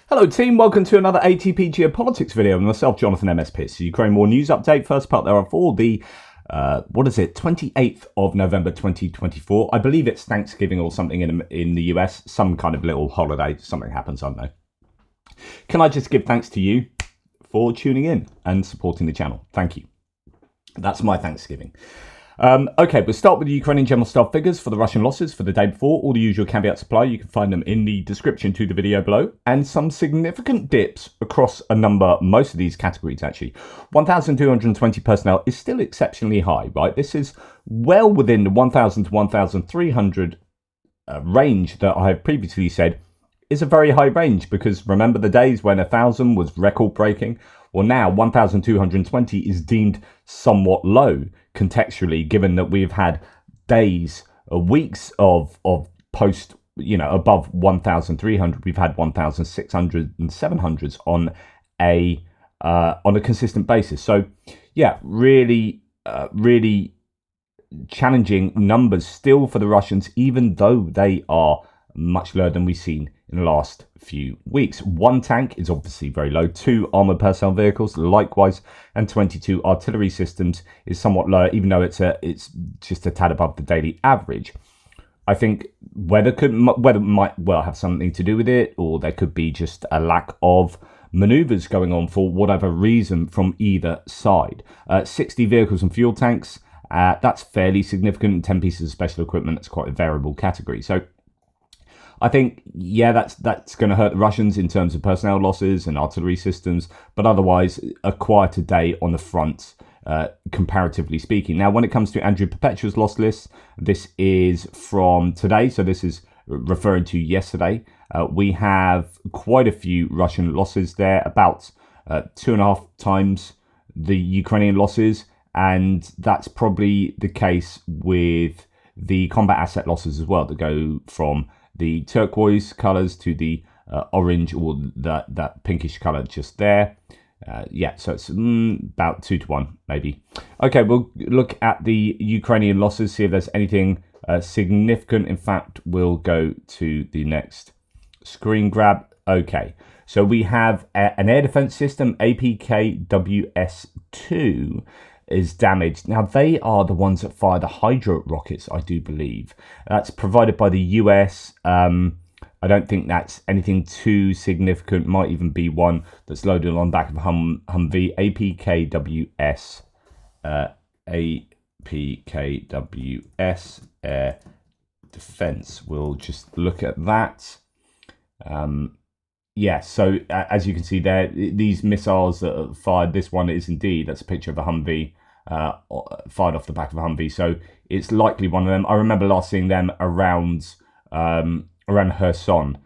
Hello team, welcome to another ATP Geopolitics video with myself, Jonathan MS Pierce. Ukraine War News Update, first part there for the, 28th of November 2024. I believe it's Thanksgiving or something in the US, some kind of little holiday, something happens, I don't know. Can I just give thanks to you for tuning in and supporting the channel? Thank you. That's my Thanksgiving. Okay, we'll start with the Ukrainian general staff figures for the Russian losses for the day before. All the usual caveats apply. You can find them in the description to the video below. And some significant dips across most of these categories actually. 1,220 personnel is still exceptionally high, right? This is well within the 1,000 to 1,300 range that I have previously said is a very high range, because remember the days when 1,000 was record breaking? Well, now 1,220 is deemed somewhat low contextually, given that we've had days, weeks of post, above 1,300. We've had 1,600 and 700s on a consistent basis. So, yeah, really challenging numbers still for the Russians, even though they are much lower than we've seen in the last few weeks. 1 tank is obviously very low, 2 armoured personnel vehicles likewise, and 22 artillery systems is somewhat lower, even though it's just a tad above the daily average. I think weather might well have something to do with it, or there could be just a lack of manoeuvres going on for whatever reason from either side. 60 vehicles and fuel tanks, that's fairly significant. 10 pieces of special equipment, that's quite a variable category. So I think, yeah, that's going to hurt the Russians in terms of personnel losses and artillery systems, but otherwise a quieter day on the front, comparatively speaking. Now, when it comes to Andrew Perpetua's loss list, this is from today, so this is referring to yesterday. We have quite a few Russian losses there, about 2.5 times the Ukrainian losses, and that's probably the case with the combat asset losses as well, that go from the turquoise colours to the orange, or that pinkish colour just there. Yeah, so it's about 2 to 1 maybe. Okay, we'll look at the Ukrainian losses, see if there's anything significant. In fact, we'll go to the next screen grab. Okay, so we have an air defence system, APKWS-2, is damaged. Now, they are the ones that fire the Hydro rockets, I do believe. That's provided by the US. I don't think that's anything too significant. Might even be one that's loaded on the back of Humvee. APKWS Air Defense. We'll just look at that. Yeah, so as you can see there, these missiles that are fired, this one is indeed, that's a picture of a Humvee fired off the back of a Humvee. So it's likely one of them. I remember last seeing them around Kherson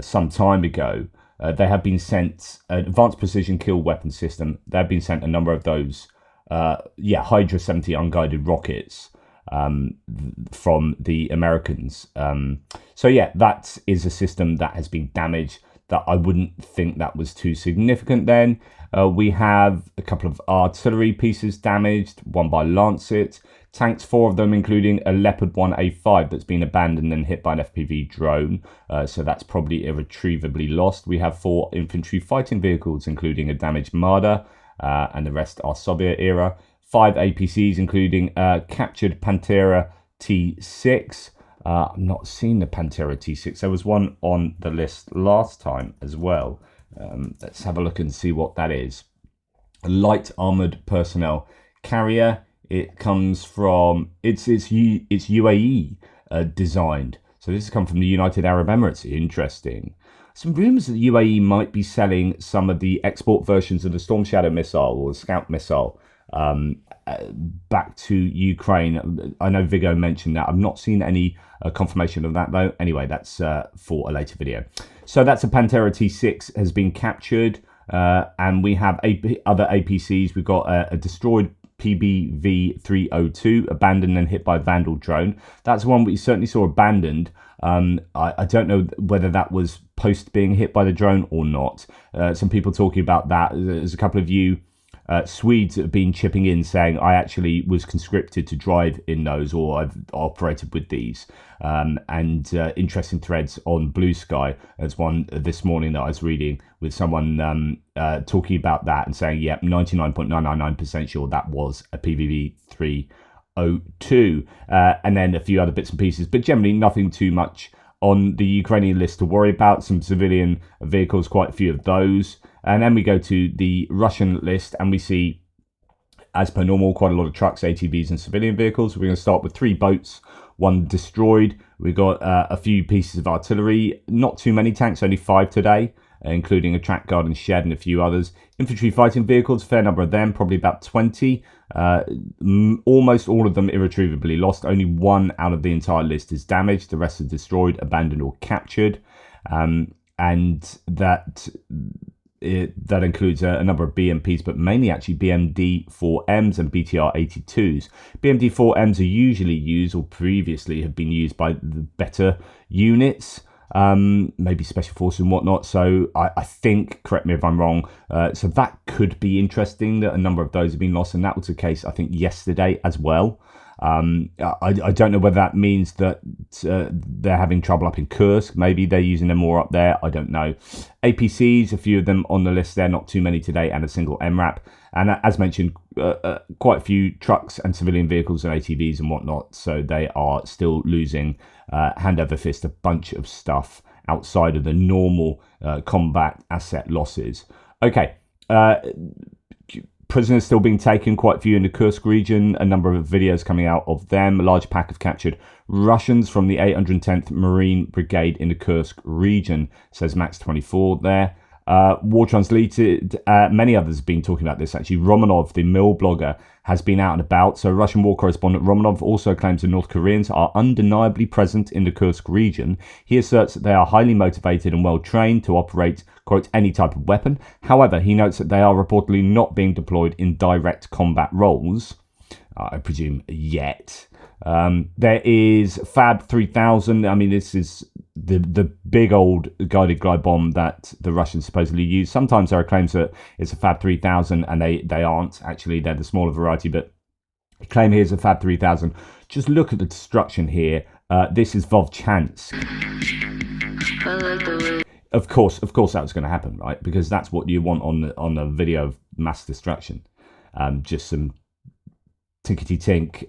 some time ago. They have been sent an advanced precision kill weapon system. They've been sent a number of those, Hydra 70 unguided rockets from the Americans. So yeah, that is a system that has been damaged. That I wouldn't think that was too significant then. We have a couple of artillery pieces damaged, one by Lancet. Tanks, 4 of them, including a Leopard 1A5 that's been abandoned and hit by an FPV drone. So that's probably irretrievably lost. We have 4 infantry fighting vehicles, including a damaged Marder, and the rest are Soviet era. 5 APCs, including captured Pantera T6. I've not seen the Pantera T6. There was one on the list last time as well. Let's have a look and see what that is. A light armored personnel carrier. It comes from, it's UAE designed. So this has come from the United Arab Emirates. Interesting. Some rumours that the UAE might be selling some of the export versions of the Storm Shadow missile or the Scout missile back to Ukraine. I know Vigo mentioned that. I've not seen any confirmation of that though. Anyway, that's for a later video. So that's a Pantera T6 has been captured, and we have other APCs. We've got a destroyed PBV-302, abandoned and hit by a Vandal drone. That's one we certainly saw abandoned. I don't know whether that was post being hit by the drone or not. Some people talking about that. There's a couple of you Swedes have been chipping in saying, I actually was conscripted to drive in those, or I've operated with these. And interesting threads on Blue Sky. There's one this morning that I was reading with someone talking about that and saying, yeah, 99.999% sure that was a PVV 302. And then a few other bits and pieces, but generally nothing too much on the Ukrainian list to worry about. Some civilian vehicles, quite a few of those. And then we go to the Russian list and we see, as per normal, quite a lot of trucks, ATVs and civilian vehicles. We're going to start with 3 boats, 1 destroyed. We've got a few pieces of artillery, not too many tanks, only 5 today, including a track guard and shed and a few others. Infantry fighting vehicles, fair number of them, probably about 20. Almost all of them irretrievably lost. Only 1 out of the entire list is damaged. The rest are destroyed, abandoned or captured. And that includes a number of BMPs, but mainly actually BMD-4Ms and BTR-82s. BMD-4Ms are usually used, or previously have been used, by the better units, maybe special forces and whatnot. So I think, correct me if I'm wrong, so that could be interesting that a number of those have been lost, and that was the case, I think, yesterday as well. I don't know whether that means that they're having trouble up in Kursk. Maybe they're using them more up there. I don't know. APCs, a few of them on the list there, not too many today, and a single MRAP. And as mentioned, quite a few trucks and civilian vehicles and ATVs and whatnot. So they are still losing hand over fist a bunch of stuff outside of the normal combat asset losses. Okay. Prisoners still being taken, quite a few in the Kursk region, a number of videos coming out of them, a large pack of captured Russians from the 810th Marine Brigade in the Kursk region, says Max24 there. War Translated, many others have been talking about this actually. Romanov, the mill blogger, has been out and about. So Russian war correspondent Romanov also claims the North Koreans are undeniably present in the Kursk region. He asserts that they are highly motivated and well trained to operate, quote, any type of weapon. However, he notes that they are reportedly not being deployed in direct combat roles, I presume, yet. There is Fab 3000. I mean, this is the big old guided glide bomb that the Russians supposedly use. Sometimes there are claims that it's a Fab 3000 and they aren't. Actually, they're the smaller variety, but the claim here is a Fab 3000. Just look at the destruction here. This is Vovchansk. Of course that was going to happen, right? Because that's what you want on a video of mass destruction. Just some tinkety-tink,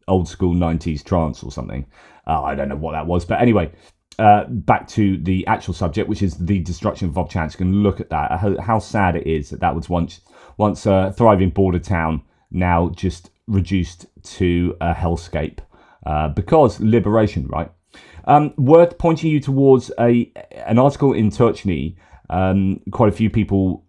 old school 90s trance or something. I don't know what that was. But anyway, back to the actual subject, which is the destruction of Vovchansk. And look at that. How sad it is that was once a thriving border town, now just reduced to a hellscape. Because liberation, right? Worth pointing you towards an article in Trolley. Quite a few people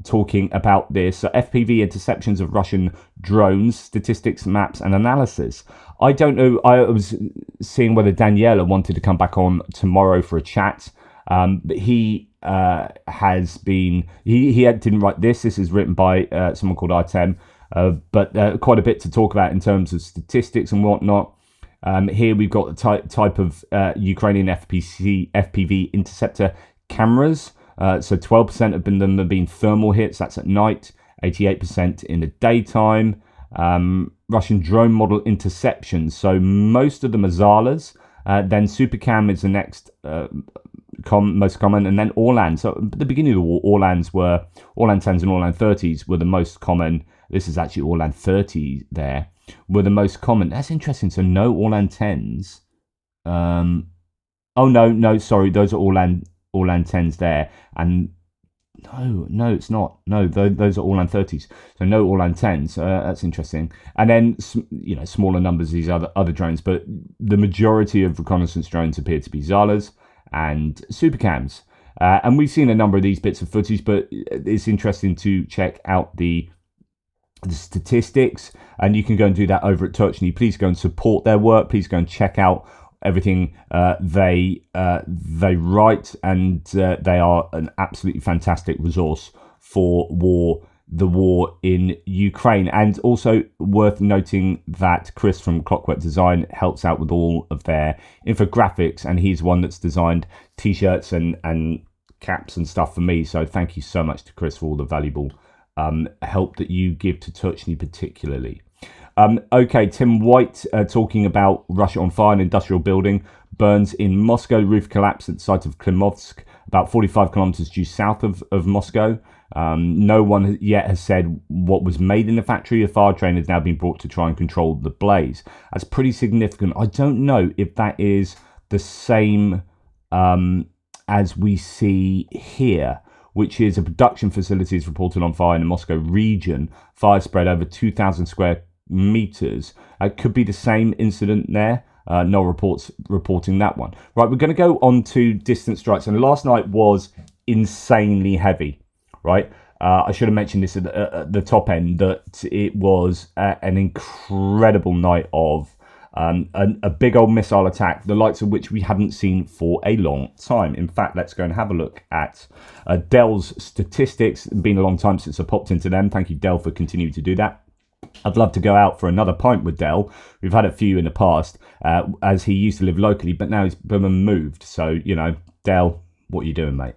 talking about this. So FPV interceptions of Russian drones, statistics, maps and analysis. I don't know. I was seeing whether Daniela wanted to come back on tomorrow for a chat. But he has been, he didn't write this. This is written by someone called Artem. But quite a bit to talk about in terms of statistics and whatnot. Here we've got the type of Ukrainian FPV interceptor cameras. So 12% of them have been thermal hits. That's at night. 88% in the daytime. Russian drone model interceptions. So most of them are Zalas. Then Supercam is the next most common, and then Orlan. So at the beginning of the war, Orlan 10s and Orlan 30s were the most common. This is actually Orlan 30 there. Were the most common. That's interesting. So no Orlan 10s. Oh no, sorry, those are Orlan 10s there, and no, it's not. No, those are Orlan 30s. So no Orlan 10s. That's interesting. And then smaller numbers these other drones, but the majority of reconnaissance drones appear to be Zalas and Supercams. And we've seen a number of these bits of footage, but it's interesting to check out the statistics, and you can go and do that over at Trolley. Please go and support their work. Please go and check out everything they write, and they are an absolutely fantastic resource for the war in Ukraine. And also worth noting that Chris from Clockwork Design helps out with all of their infographics, and he's one that's designed t-shirts and caps and stuff for me. So thank you so much to Chris for all the valuable help that you give to Tuchny particularly. Okay, Tim White talking about Russia on fire, an industrial building burns in Moscow, roof collapse at the site of Klimovsk, about 45 kilometers due south of Moscow. No one yet has said what was made in the factory. A fire train has now been brought to try and control the blaze. That's pretty significant. I don't know if that is the same as we see here, which is a production facility is reported on fire in the Moscow region. Fire spread over 2,000 square meters. It could be the same incident there. No reports reporting that one. Right, we're going to go on to distant strikes. And last night was insanely heavy, right? I should have mentioned this at the top end, that it was an incredible night of a big old missile attack, the likes of which we haven't seen for a long time. In fact, let's go and have a look at Dell's statistics. It's been a long time since I popped into them. Thank you, Dell, for continuing to do that. I'd love to go out for another pint with Dell. We've had a few in the past, as he used to live locally, but now he's been moved. So, you know, Dell, what are you doing, mate?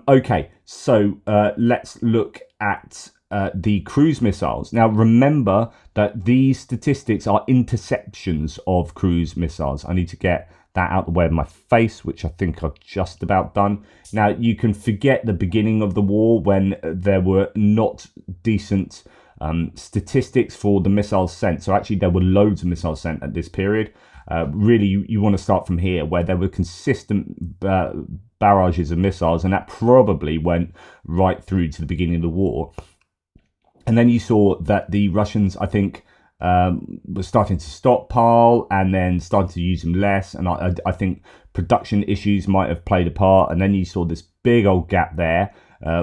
Okay, so let's look at the cruise missiles. Now, remember that these statistics are interceptions of cruise missiles. I need to get that out the way of my face, which I think I've just about done. Now, you can forget the beginning of the war when there were not decent statistics for the missiles sent. So actually there were loads of missiles sent at this period. Really, you want to start from here, where there were consistent barrages of missiles, and that probably went right through to the beginning of the war. And then you saw that the Russians, I think, were starting to stockpile and then started to use them less. And I think production issues might have played a part. And then you saw this big old gap there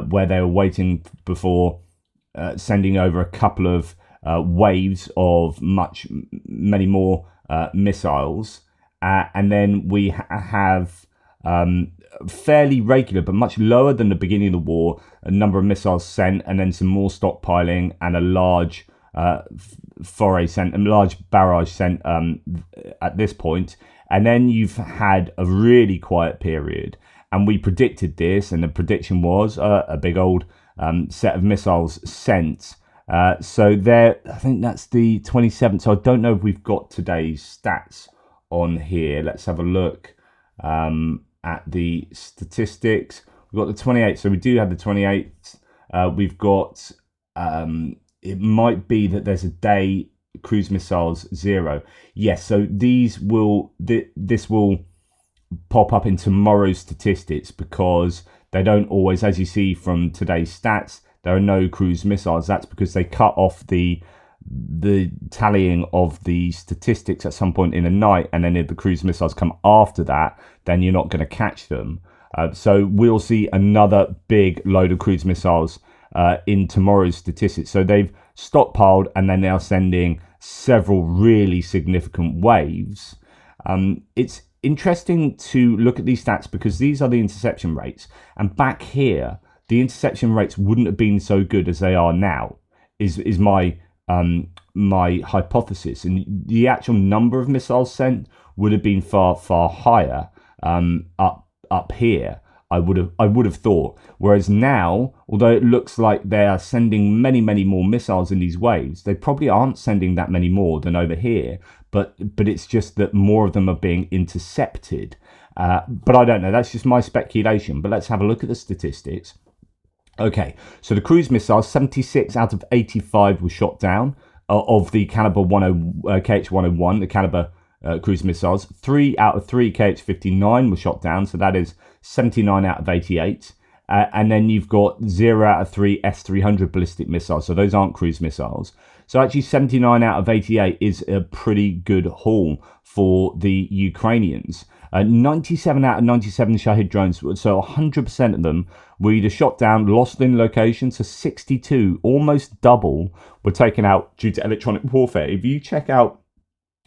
where they were waiting before sending over a couple of waves of many more missiles. And then we have fairly regular, but much lower than the beginning of the war, a number of missiles sent, and then some more stockpiling and a large foray sent, a large barrage sent at this point. And then you've had a really quiet period. And we predicted this, and the prediction was a big old set of missiles sent. So there, I think that's the 27th. So I don't know if we've got today's stats on here. Let's have a look at the statistics. We've got the 28th. So we do have the 28th. We've got, it might be that there's a day cruise missiles 0. Yes, so this will pop up in tomorrow's statistics, because they don't always, as you see from today's stats, there are no cruise missiles. That's because they cut off the tallying of the statistics at some point in the night, and then if the cruise missiles come after that, then you're not going to catch them. So we'll see another big load of cruise missiles in tomorrow's statistics. So they've stockpiled, and then they're sending several really significant waves. It's interesting to look at these stats, because these are the interception rates, and back here the interception rates wouldn't have been so good as they are now, is my my hypothesis. And the actual number of missiles sent would have been far higher up here, I would have thought. Whereas now, although it looks like they are sending many more missiles in these waves, they probably aren't sending that many more than over here. But it's just that more of them are being intercepted. But I don't know. That's just my speculation. But let's have a look at the statistics. Okay, so the cruise missiles, 76 out of 85 were shot down of the caliber KH-101, the caliber cruise missiles. 3 out of 3 KH-59 were shot down, so that is 79 out of 88. And then you've got 0 out of 3 S-300 ballistic missiles, so those aren't cruise missiles. So actually 79 out of 88 is a pretty good haul for the Ukrainians. 97 out of 97 Shahid drones, so 100% of them were either shot down, lost in location, so 62, almost double, were taken out due to electronic warfare. If you check out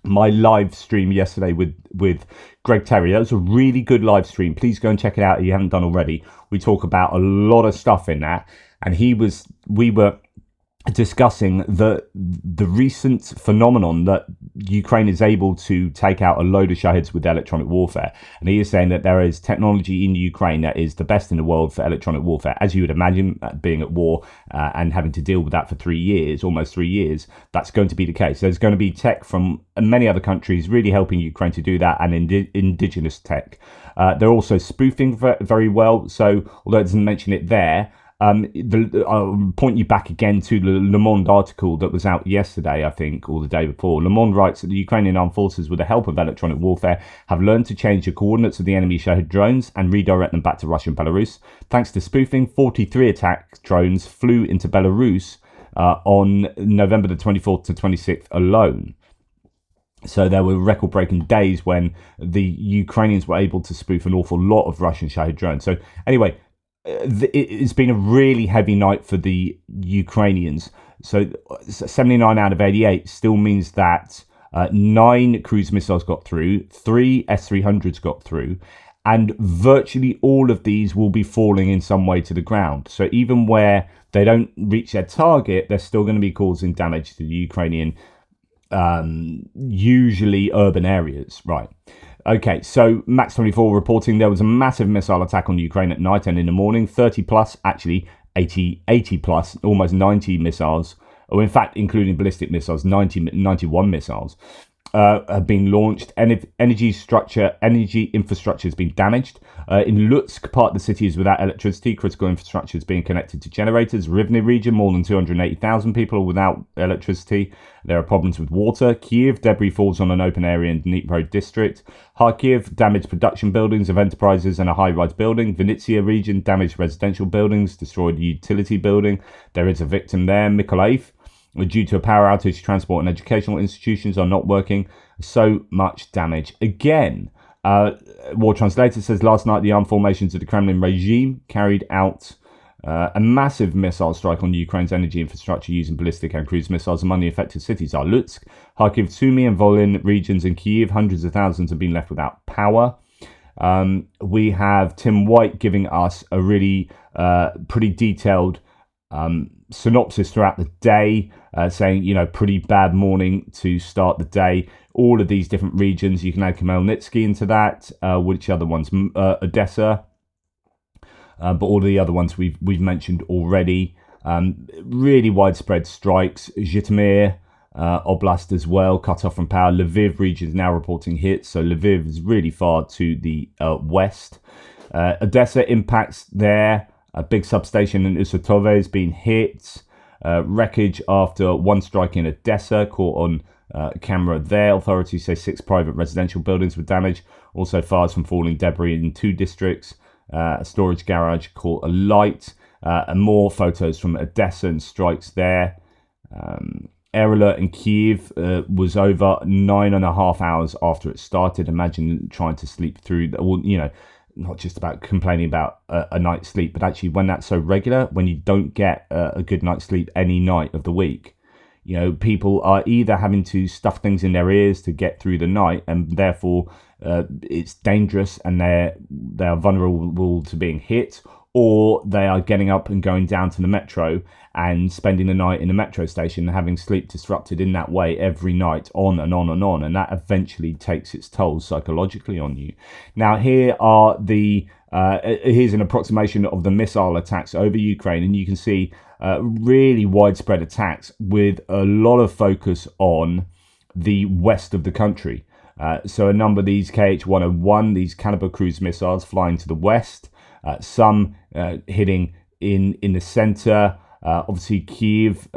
my live stream yesterday with Greg Terry, that was a really good live stream. Please go and check it out if you haven't done already. We talk about a lot of stuff in that, and we were discussing the recent phenomenon that Ukraine is able to take out a load of Shahids with electronic warfare. And he is saying that there is technology in Ukraine that is the best in the world for electronic warfare. As you would imagine, being at war and having to deal with that for 3 years, almost 3 years, that's going to be the case. There's going to be tech from many other countries really helping Ukraine to do that, and indigenous tech. They're also spoofing very well. So although it doesn't mention it there, I'll point you back again to the Le Monde article that was out yesterday, I think, or the day before. Le Monde writes that the Ukrainian armed forces, with the help of electronic warfare, have learned to change the coordinates of the enemy Shahid drones and redirect them back to Russia and Belarus. Thanks to spoofing, 43 attack drones flew into Belarus on November the 24th to 26th alone. So there were record-breaking days when the Ukrainians were able to spoof an awful lot of Russian Shahid drones. So anyway, it's been a really heavy night for the Ukrainians. So 79 out of 88 still means that 9 cruise missiles got through, 3 S-300s got through, and virtually all of these will be falling in some way to the ground. So even where they don't reach their target, they're still going to be causing damage to the Ukrainian, usually urban areas. Right. Okay, so Max 24 reporting there was a massive missile attack on Ukraine at night and in the morning. 30 plus, actually 80 plus, almost 90 missiles, or in fact, including ballistic missiles, 91 missiles have been launched. Energy infrastructure has been damaged. In Lutsk, part of the city is without electricity. Critical infrastructure is being connected to generators. Rivne region, more than 280,000 people are without electricity. There are problems with water. Kyiv, debris falls on an open area in Dnipro district. Kharkiv, damaged production buildings of enterprises and a high-rise building. Vinnytsia region, damaged residential buildings, destroyed utility building. There is a victim there. Mykolaiv, due to a power outage, transport and educational institutions are not working. So much damage. Again, War Translator says last night the armed formations of the Kremlin regime carried out a massive missile strike on Ukraine's energy infrastructure using ballistic and cruise missiles. Among the affected cities are Lutsk, Kharkiv, Sumy and Volyn regions. In Kyiv, hundreds of thousands have been left without power. We have Tim White giving us a really pretty detailed synopsis throughout the day, saying, pretty bad morning to start the day. All of these different regions, you can add Khmelnytsky into that, which other ones? Odessa, but all of the other ones we've mentioned already. Really widespread strikes. Zhytomyr Oblast as well, cut off from power. Lviv region is now reporting hits, so Lviv is really far to the west. Odessa impacts there. A big substation in Usatove has been hit. Wreckage after one strike in Odessa, caught on camera there. Authorities say 6 private residential buildings were damaged. Also fires from falling debris in 2 districts. A storage garage caught alight. And more photos from Odessa and strikes there. Air alert in Kyiv was over 9.5 hours after it started. Imagine trying to sleep through, not just about complaining about a night's sleep, but actually when that's so regular, when you don't get a good night's sleep any night of the week, people are either having to stuff things in their ears to get through the night, and therefore it's dangerous and they are vulnerable to being hit, or they are getting up and going down to the metro and spending the night in the metro station and having sleep disrupted in that way every night, on and on and on, and that eventually takes its toll psychologically on you. Now here are here's an approximation of the missile attacks over Ukraine, and you can see really widespread attacks with a lot of focus on the west of the country. So a number of these KH-101, these Caliber cruise missiles flying to the west, some hitting in the center. Obviously Kyiv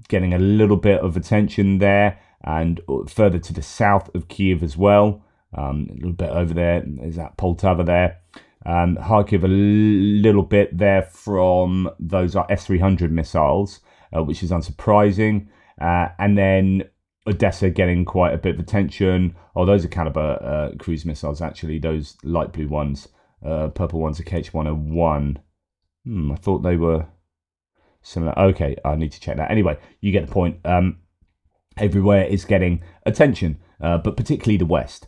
getting a little bit of attention there, and further to the south of Kyiv as well. A little bit over there is that Poltava there. Kharkiv a little bit there from those S-300 missiles, which is unsurprising. And then Odessa getting quite a bit of attention. Oh, those are Caliber cruise missiles, actually. Those light blue ones, purple ones are KH-101. I thought they were similar. Okay, I need to check that. Anyway, you get the point. everywhere is getting attention, but particularly the West.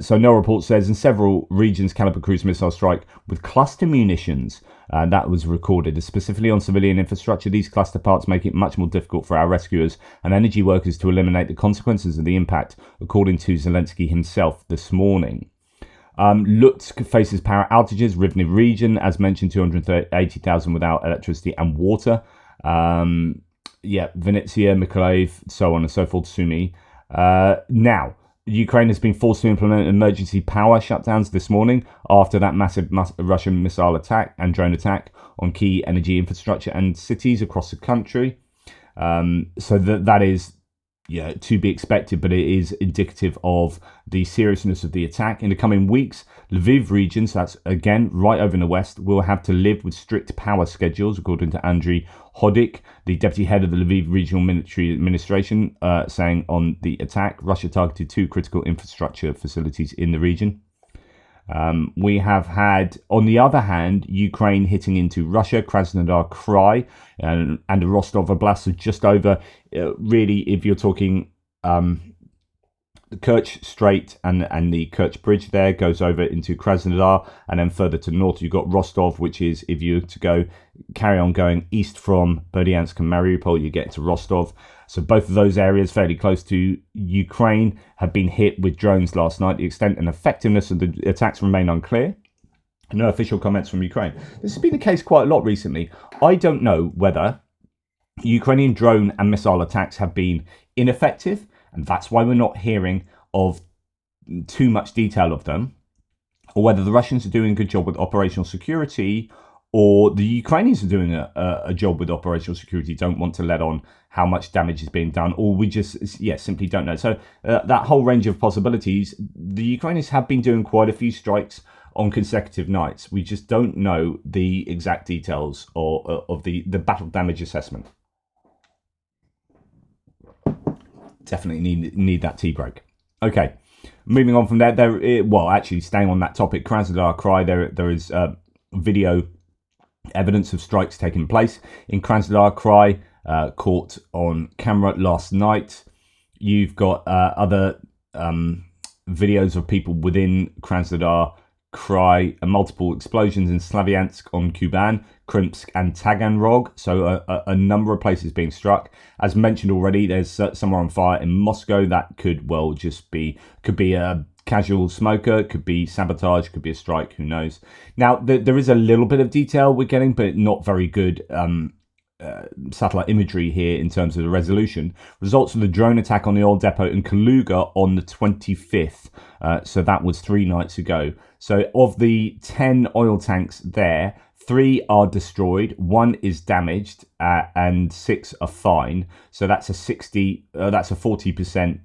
So no report says in several regions, Caliber cruise missile strike with cluster munitions. That was recorded specifically on civilian infrastructure. These cluster parts make it much more difficult for our rescuers and energy workers to eliminate the consequences of the impact, according to Zelensky himself this morning. Lutsk faces power outages. Rivne region, as mentioned, 280,000 without electricity and water. Vinnytsia, Mykolaiv, so on and so forth, Sumy. Now, Ukraine has been forced to implement emergency power shutdowns this morning after that massive Russian missile attack and drone attack on key energy infrastructure and cities across the country. So that is to be expected, but it is indicative of the seriousness of the attack. In the coming weeks, Lviv region, so that's again right over in the west, will have to live with strict power schedules, according to Andriy Hodik, the deputy head of the Lviv Regional Military Administration, saying on the attack, Russia targeted 2 critical infrastructure facilities in the region. We have had, on the other hand, Ukraine hitting into Russia, Krasnodar Krai, and the Rostov Oblast, so just over, really, if you're talking the Kerch Strait and the Kerch Bridge there goes over into Krasnodar, and then further to the north, you've got Rostov, which is, if you were to carry on going east from Berdyansk and Mariupol, you get to Rostov. So both of those areas, fairly close to Ukraine, have been hit with drones last night. The extent and effectiveness of the attacks remain unclear. No official comments from Ukraine. This has been the case quite a lot recently. I don't know whether Ukrainian drone and missile attacks have been ineffective, and that's why we're not hearing of too much detail of them, or whether the Russians are doing a good job with operational security, or the Ukrainians are doing a job with operational security, don't want to let on how much damage is being done, or we just, simply don't know. So that whole range of possibilities, the Ukrainians have been doing quite a few strikes on consecutive nights. We just don't know the exact details of the battle damage assessment. Definitely need that tea break. Okay, moving on from there. Actually, staying on that topic, Krasnodar Krai, there is video evidence of strikes taking place in Krasnodar Krai, caught on camera last night. You've got other videos of people within Krasnodar Krai, multiple explosions in Slavyansk on Kuban, Krimsk and Taganrog. So a number of places being struck. As mentioned already, there's somewhere on fire in Moscow. That could be a casual smoker, could be sabotage, could be a strike, who knows. Now, there is a little bit of detail we're getting, but not very good satellite imagery here in terms of the resolution. Results of the drone attack on the oil depot in Kaluga on the 25th. So that was 3 nights ago. So of the 10 oil tanks there, 3 are destroyed, 1 is damaged, and 6 are fine. So that's a 40%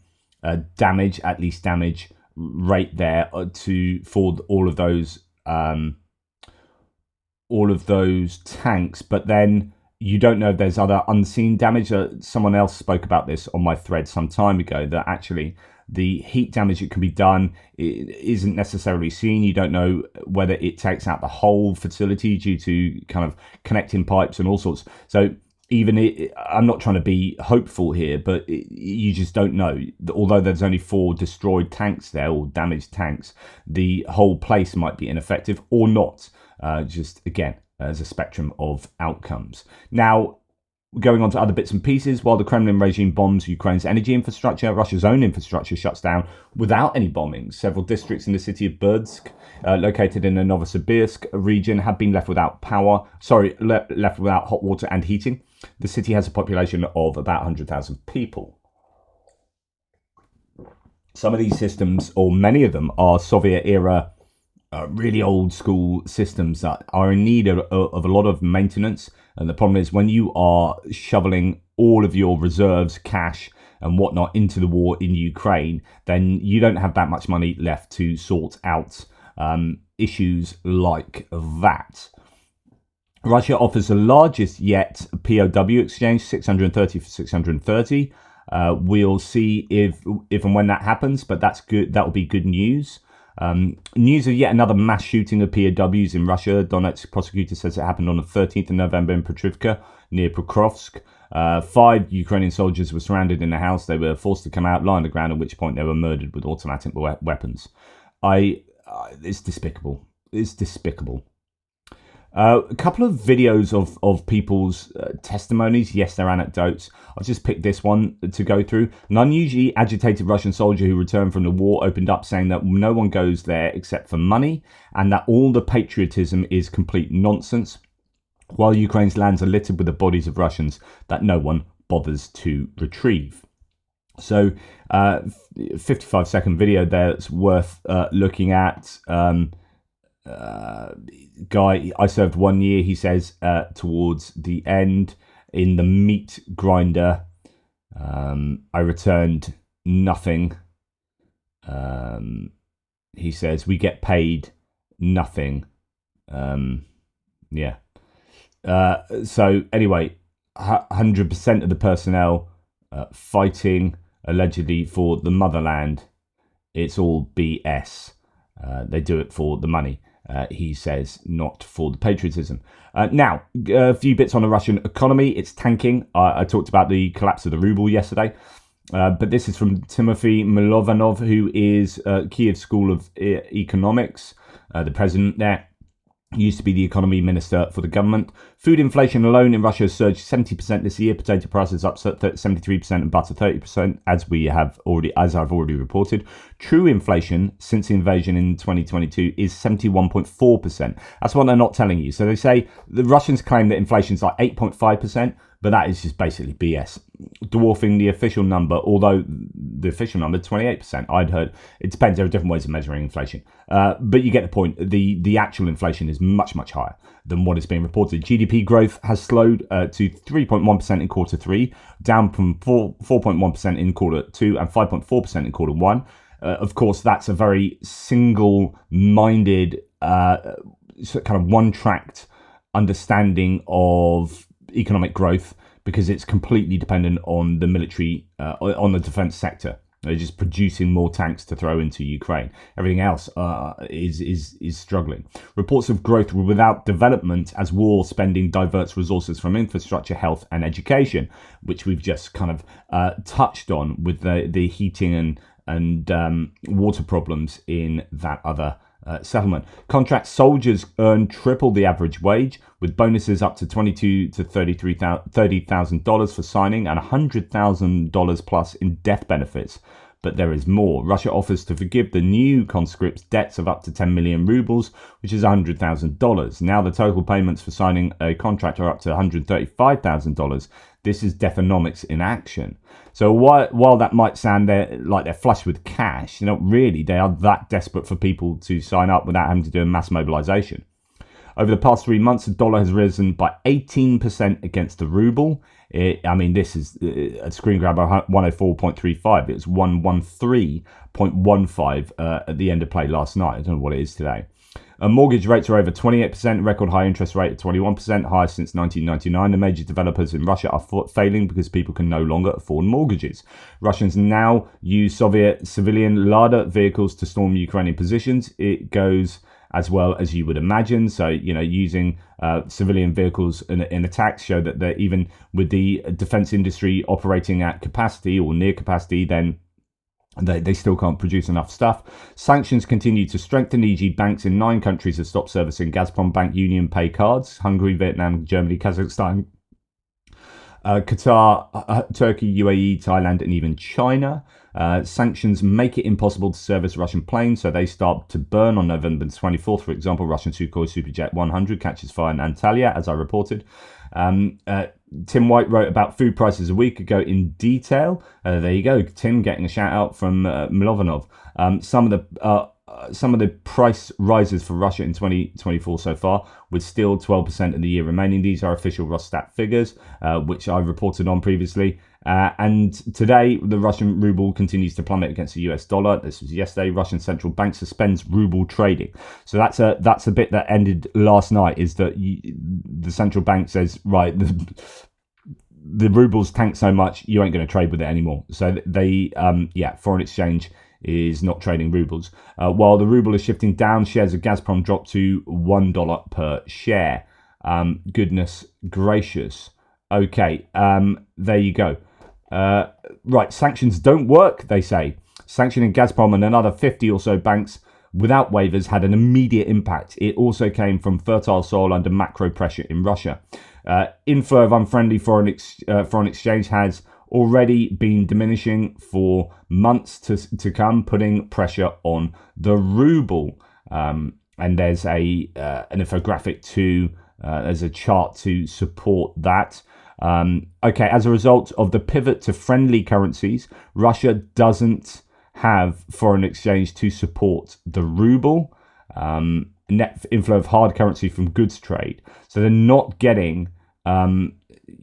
damage, at least damage rate there for all of those tanks. But then you don't know if there's other unseen damage. Someone else spoke about this on my thread some time ago, that actually the heat damage that can be done isn't necessarily seen. You don't know whether it takes out the whole facility due to kind of connecting pipes and all sorts. So I'm not trying to be hopeful here, but you just don't know. Although there's only 4 destroyed tanks there, or damaged tanks, the whole place might be ineffective or not. Just again, as a spectrum of outcomes. Now, going on to other bits and pieces, while the Kremlin regime bombs Ukraine's energy infrastructure, Russia's own infrastructure shuts down without any bombings. Several districts in the city of Berdsk, located in the Novosibirsk region, have been left without left without hot water and heating. The city has a population of about 100,000 people. Some of these systems, or many of them, are Soviet-era, really old school systems that are in need of a lot of maintenance. And the problem is, when you are shoveling all of your reserves, cash and whatnot into the war in Ukraine, then you don't have that much money left to sort out issues like that. Russia offers the largest yet POW exchange, 630 for 630. We'll see if and when that happens, but that's good. That will be good news. News of yet another mass shooting of POWs in Russia. Donetsk prosecutor says it happened on the 13th of November in Petrivka, near Pokrovsk. 5 Ukrainian soldiers were surrounded in a house. They were forced to come out, lie on the ground, at which point they were murdered with automatic weapons. It's despicable. It's despicable. A couple of videos of people's testimonies. Yes, they're anecdotes. I'll just pick this one to go through. An unusually agitated Russian soldier who returned from the war opened up saying that no one goes there except for money and that all the patriotism is complete nonsense, while Ukraine's lands are littered with the bodies of Russians that no one bothers to retrieve. So, 55-second video there that's worth looking at. Guy, I served 1 year, he says, towards the end in the meat grinder. I returned nothing. He says, we get paid nothing. Yeah. So anyway, 100% of the personnel fighting allegedly for the motherland. It's all BS. They do it for the money. He says, not for the patriotism. Now, a few bits on the Russian economy. It's tanking. I talked about the collapse of the ruble yesterday. But this is from Timothy Milovanov, who is Kiev School of Economics, the president there. Used to be the economy minister for the government. Food inflation alone in Russia has surged 70% this year. Potato prices up 73% and butter 30%, as I've already reported. True inflation since the invasion in 2022 is 71.4%. That's what they're not telling you. So they say the Russians claim that inflation is like 8.5%, but that is just basically BS, dwarfing the official number, although the official number is 28%. I'd heard, it depends, there are different ways of measuring inflation. But you get the point. The actual inflation is much, much higher than what is being reported. GDP growth has slowed to 3.1% in quarter 3, down from 4.1% in quarter 2 and 5.4% in quarter 1. Of course, that's a very single-minded, kind of one-tracked understanding of economic growth, because it's completely dependent on the military, on the defense sector. They're just producing more tanks to throw into Ukraine. Everything else is struggling. Reports of growth were without development as war spending diverts resources from infrastructure, health and education, which we've just kind of touched on with the heating and water problems in that other settlement. Contract soldiers earn triple the average wage, with bonuses up to $22,000 to $30,000 for signing and $100,000 plus in death benefits. But there is more. Russia offers to forgive the new conscripts debts of up to 10 million rubles, which is $100,000. Now the total payments for signing a contract are up to $135,000. This is deathonomics in action. So while that might sound like they're flush with cash, not really. They are that desperate for people to sign up without having to do a mass mobilization. Over the past 3 months, the dollar has risen by 18% against the ruble. This is a screen grab of 104.35. It was 113.15 at the end of play last night. I don't know what it is today. Mortgage rates are over 28%, record high interest rate at 21%, highest since 1999. The major developers in Russia are failing because people can no longer afford mortgages. Russians now use Soviet civilian Lada vehicles to storm Ukrainian positions. It goes as well as you would imagine. So, using civilian vehicles in attacks show that they're, even with the defense industry operating at capacity or near capacity, then they still can't produce enough stuff. Sanctions continue to strengthen, e.g. banks in 9 countries have stopped servicing Gazprom Bank Union Pay cards: Hungary, Vietnam, Germany, Kazakhstan, Qatar, Turkey, UAE, Thailand, and even China. Sanctions make it impossible to service Russian planes, so they start to burn on November 24th. For example, Russian Sukhoi Superjet 100 catches fire in Antalya, as I reported. Tim White wrote about food prices a week ago in detail. There you go, Tim getting a shout out from Milovanov. Some of the price rises for Russia in 2024 so far, with still 12% of the year remaining. These are official Rosstat figures, which I reported on previously. And today, the Russian ruble continues to plummet against the US dollar. This was yesterday. Russian central bank suspends ruble trading. So that's a bit that ended last night, is that the central bank says, right, the ruble's tanked so much, you ain't going to trade with it anymore. So they, foreign exchange is not trading rubles. While the ruble is shifting down, shares of Gazprom dropped to $1 per share. Goodness gracious. Okay, there you go. Right, sanctions don't work, they say. Sanctioning Gazprom and another 50 or so banks without waivers had an immediate impact. It also came from fertile soil under macro pressure in Russia. Inflow of unfriendly foreign exchange has already been diminishing for months to come, putting pressure on the ruble. And there's an infographic too. There's a chart to support that. Okay, as a result of the pivot to friendly currencies, Russia doesn't have foreign exchange to support the ruble. Net inflow of hard currency from goods trade. So they're not getting,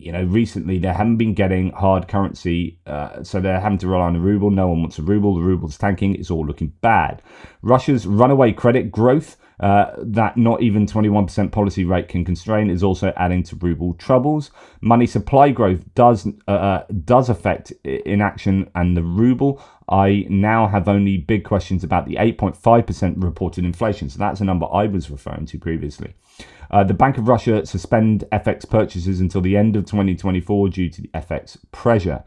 recently they haven't been getting hard currency. So they're having to rely on the ruble. No one wants a ruble. The ruble's tanking. It's all looking bad. Russia's runaway credit growth, that not even 21% policy rate can constrain, is also adding to ruble troubles. Money supply growth does affect inaction and the ruble. I now have only big questions about the 8.5% reported inflation. So that's a number I was referring to previously. The Bank of Russia suspend FX purchases until the end of 2024 due to the FX pressure.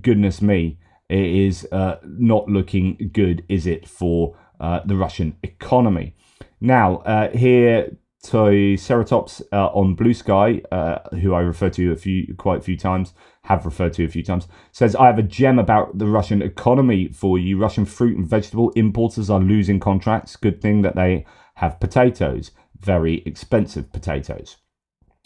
Goodness me, it is not looking good, is it, for the Russian economy? Now, here Triceratops on Blue Sky, who I referred to quite a few times, says, I have a gem about the Russian economy for you. Russian fruit and vegetable importers are losing contracts. Good thing that they have potatoes, very expensive potatoes.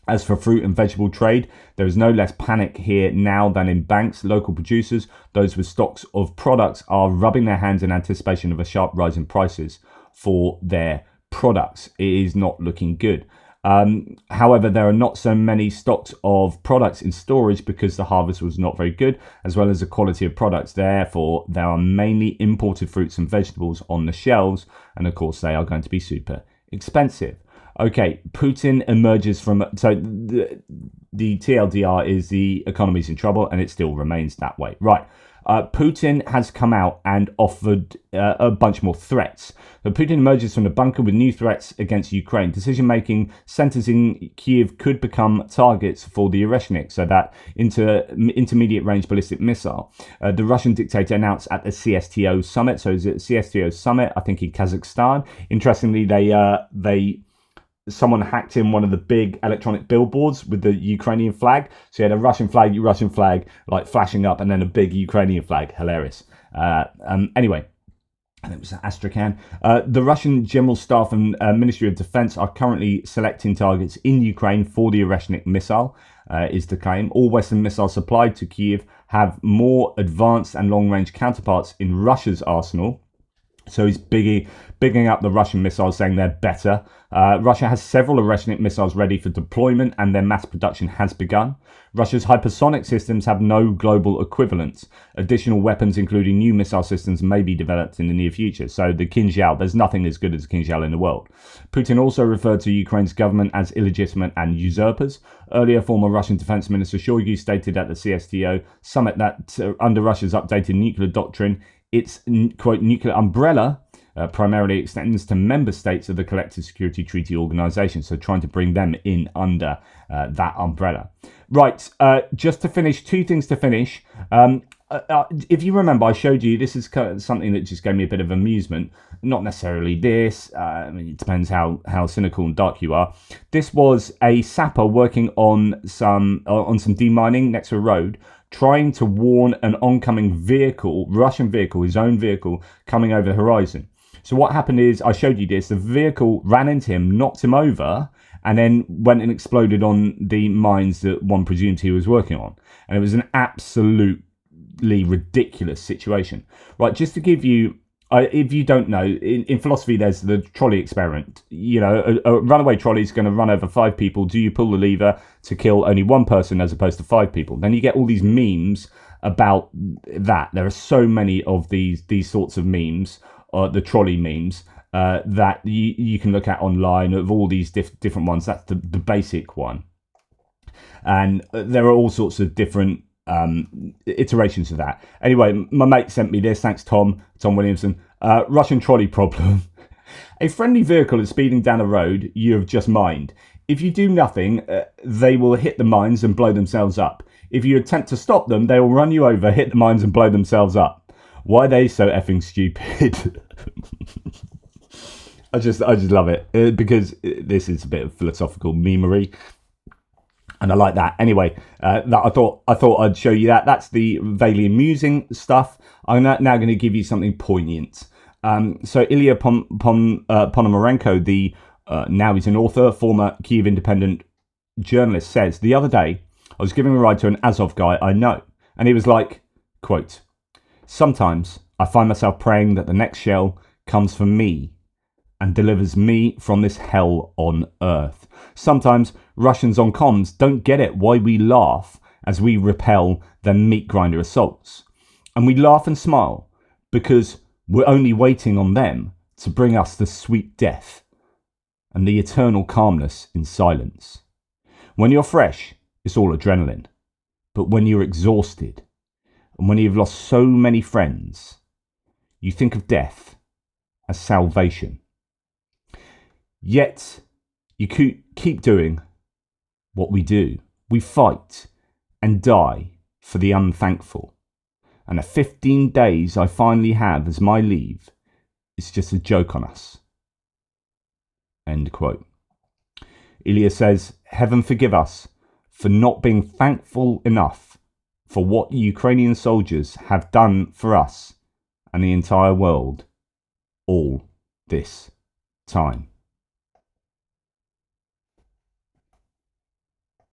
As for fruit and vegetable trade, there is no less panic here now than in banks. Local producers, those with stocks of products, are rubbing their hands in anticipation of a sharp rise in prices for their products. It is not looking good. However, there are not so many stocks of products in storage because the harvest was not very good, as well as the quality of products. Therefore, there are mainly imported fruits and vegetables on the shelves, and of course, they are going to be super expensive. Okay, Putin emerges from... So the TLDR is the economy's in trouble, and it still remains that way. Right. Putin has come out and offered a bunch more threats. So Putin emerges from the bunker with new threats against Ukraine. Decision-making centers in Kyiv could become targets for the Oreshnik, so that intermediate-range ballistic missile. The Russian dictator announced at the CSTO summit. So is it CSTO summit? I think in Kazakhstan. Interestingly, someone hacked in one of the big electronic billboards with the Ukrainian flag. So you had a Russian flag like flashing up, and then a big Ukrainian flag. Hilarious. Anyway, and it was Astrakhan. The Russian General Staff and Ministry of Defense are currently selecting targets in Ukraine for the Oreshnik missile, is the claim. All Western missiles supplied to Kyiv have more advanced and long-range counterparts in Russia's arsenal. So he's bigging up the Russian missiles, saying they're better. Russia has several Oreshnik missiles ready for deployment, and their mass production has begun. Russia's hypersonic systems have no global equivalents. Additional weapons, including new missile systems, may be developed in the near future. So the Kinzhal, there's nothing as good as the Kinzhal in the world. Putin also referred to Ukraine's government as illegitimate and usurpers. Earlier, former Russian Defense Minister Shoigu stated at the CSTO summit that under Russia's updated nuclear doctrine, its, quote, nuclear umbrella primarily extends to member states of the Collective Security Treaty Organization, so trying to bring them in under that umbrella. Right, just to finish, two things to finish. If you remember, I showed you, this is kind of something that just gave me a bit of amusement. Not necessarily this, it depends how cynical and dark you are. This was a sapper working on some demining next to a road, trying to warn an oncoming vehicle, Russian vehicle, his own vehicle, coming over the horizon. So what happened is, I showed you this, the vehicle ran into him, knocked him over, and then went and exploded on the mines that one presumed he was working on. And it was an absolutely ridiculous situation. Right, just to give you, if you don't know, in philosophy, there's the trolley experiment. You know, a runaway trolley is going to run over 5 people. Do you pull the lever to kill only 1 person as opposed to 5 people? Then you get all these memes about that. There are so many of these sorts of memes, the trolley memes, that you can look at online of all these different ones. That's the basic one. And there are all sorts of different iterations of that. Anyway, my mate sent me this. Thanks, Tom Williamson. Russian trolley problem. A friendly vehicle is speeding down a road you have just mined. If you do nothing, they will hit the mines and blow themselves up. If you attempt to stop them, they will run you over, hit the mines and blow themselves up. Why are they so effing stupid? I just love it because this is a bit of philosophical memery. And I like that. Anyway, that I thought I'd show you that. That's the vaguely amusing stuff. I'm now going to give you something poignant. So Ilya Ponomarenko, the now he's an author, former Kyiv Independent journalist, says, the other day I was giving a ride to an Azov guy I know, and he was like, quote, sometimes I find myself praying that the next shell comes for me and delivers me from this hell on earth. Sometimes Russians on comms don't get it why we laugh as we repel their meat grinder assaults. And we laugh and smile because we're only waiting on them to bring us the sweet death and the eternal calmness in silence. When you're fresh, it's all adrenaline. But when you're exhausted and when you've lost so many friends, you think of death as salvation. Yet, you keep doing what we do. We fight and die for the unthankful. And the 15 days I finally have as my leave is just a joke on us. End quote. Ilya says, heaven forgive us for not being thankful enough for what Ukrainian soldiers have done for us and the entire world all this time.